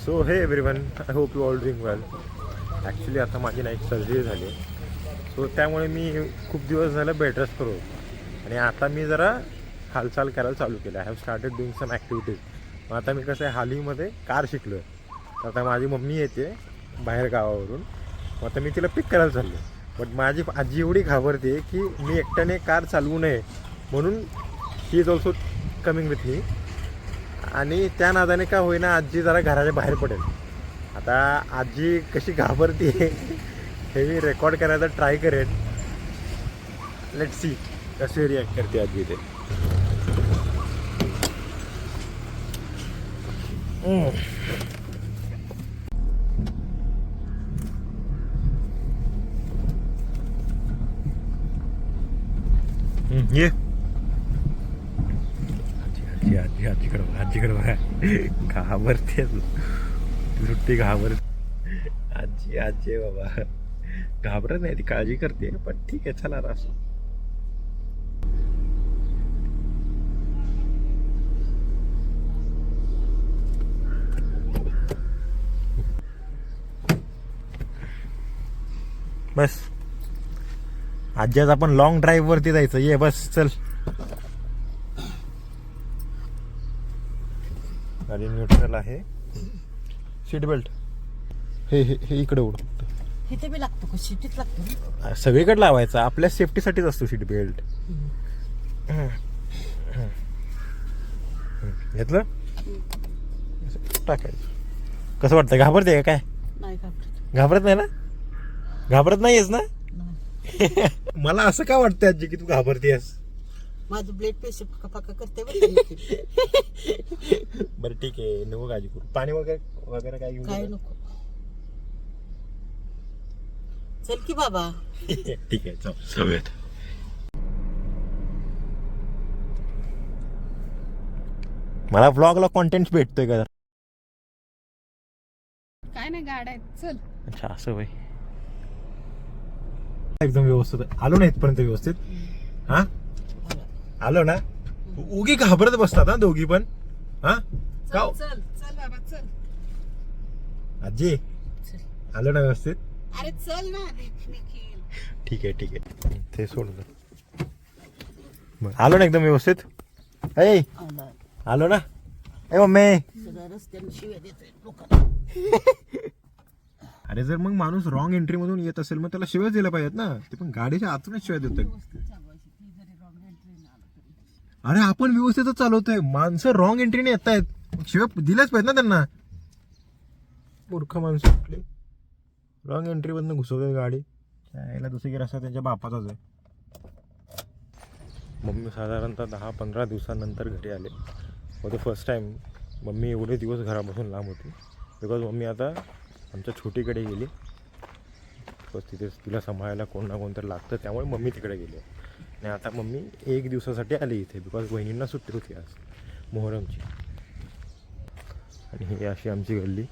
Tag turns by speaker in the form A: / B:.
A: So हे everyone, I hope you all doing well. Actually आता माझी नाईट सर्जरी झाली, सो त्यामुळे मी खूप दिवस झालं बेड रेस्ट करत होतो आणि आता मी जरा हालचाल करायला चालू केलं. I have started doing some activities. मग आता मी कसं आहे, हालीमध्ये कार शिकलो आहे. तर आता माझी मम्मी येते बाहेर गावावरून, मग आता मी तिला पिक करायला चाललो. बट माझी आजी एवढी घाबरते की मी एकट्याने कार चालवू नये, म्हणून he is also coming with me. आणि त्या नादाने का होईना आजी जरा घराच्या बाहेर पडेल. आता आजी कशी घाबरते हे मी रेकॉर्ड करायचा ट्राय करेन. लेट्स सी कसे रिॲक्ट करते आजी ते. ये आजीकडे बघा, घाबरते सुट्टी घाबरते. आजी आहे बाबा, घाबरत नाही ती, काळजी करते. पण ठीक आहे, चला असं. बस आजी आज आपण लॉंग ड्राईव्ह वरती जायचं. ये बस चल. गाडी न्यूट्रल आहे. सीट बेल्ट हे हे हे इकडे उड.
B: इथे बी लागतो का? शिटीत लागतो ना?
A: सगळीकडे लावायचा, आपल्या सेफ्टीसाठीच असतो सीट बेल्ट. घेतलं टाकायचं. कसं वाटतं, घाबरते का काय?
B: नाही घाबरत.
A: घाबरत नाही ना? घाबरत नाहीयेस ना?
B: नाही.
A: मला असं का वाटतं आजी की तू घाबरतेस?
B: माझं ब्लड प्रेशर पक्का करते.
A: बरं ठीक आहे, नको काळजी करू. पाणी वगैरे काय घेऊन
B: काय नको. चल की बाबा.
A: ठीक आहे, चल सवयत. मला व्लॉगला कॉन्टेंट भेटतोय का?
B: काय नाही, गाड्या आहेत. चल.
A: अच्छा असं भाई, एकदम व्यवस्थित आलो ना इथपर्यंत व्यवस्थित. हा आलो ना. उगी घाबरत बसतात ना दोघी पण. हा का
B: चल चल बाबा चल.
A: आजी आलो ना व्यवस्थित?
B: अरे चल ना.
A: ठीक आहे ते सोड. आलो ना एकदम व्यवस्थित. ऐ आलो ना. ए मम्मी,
B: रस्त्याने शिव्या देतोय लोकांना.
A: अरे जर मग माणूस रॉंग एंट्री मधून येत असेल, मग त्याला शिव्याच दिल्या पाहिजेत ना. ते पण गाडीच्या आतूनच शिव्या देतात. अरे आपण व्यवस्थितच चालवतोय, माणसं रॉंग एंट्रीने येत आहेत, शिवाय दिल्याच पाहिजेत ना त्यांना. मूर्ख माणसं कुठली रॉंग एंट्री मधून घुसवतात गाडी. यायला दुसरी गिर असं त्यांच्या बापाचाच आहे. मम्मी साधारणतः 10-15 दिवसानंतर घरी आले. For the first time mummy एवढे दिवस घरापासून लांब होती. बिकॉज मम्मी आता आमच्या छोटीकडे गेली. बस तिथे तिला सांभाळायला कोण ना कोणतरी लागतं, त्यामुळे मम्मी तिकडे गेली. आणि आता मम्मी 1 दिवसासाठी आली इथे, बिकॉज वहिनींना सुट्टी होती आज मोहरमची. आणि ही अशी आमची गल्ली.